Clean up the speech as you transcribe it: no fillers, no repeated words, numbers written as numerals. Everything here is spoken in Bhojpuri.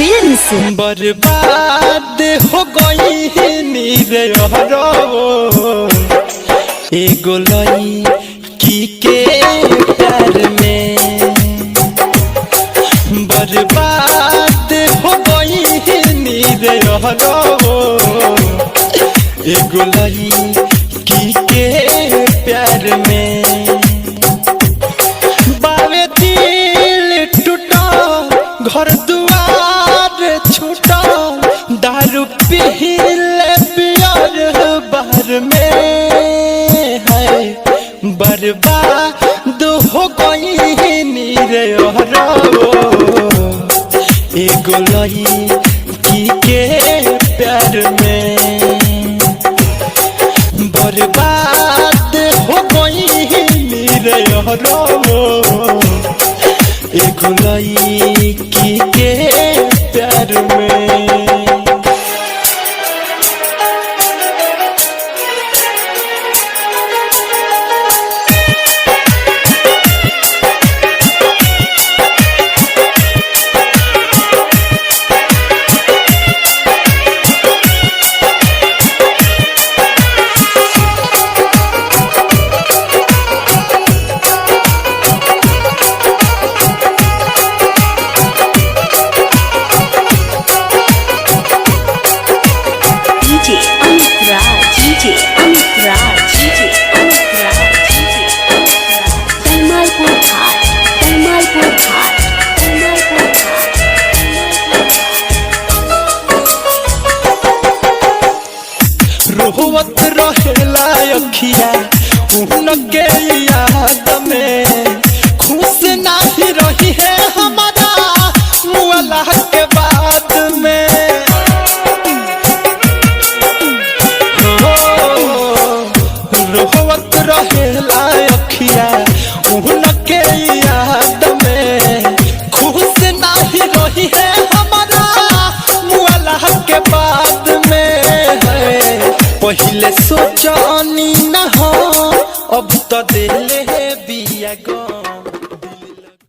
फिल्म्स। बर्बाद हो गई नीरे एगो लड़की के प्यार में। बर्बाद हो गई नीरे एगो लड़की के प्यार में। बावे दिल टूटा घर दुआर छूटा दारू पीले पियर बार में है। बर्बाद हो गई नीरे एगो लड़की के प्यार में। बर्बाद हो गई नीरे एगो लड़की के प्यार में। रोवत रहेला अखिया उनके याद में। खुश नहीं रही है हमारा मुअला के बाद में। रोवत रहेला अखिया उनके याद में। खुश नहीं रही है हमारा मुअला के बाद में। पहले सोचनी न हो अब तो दिले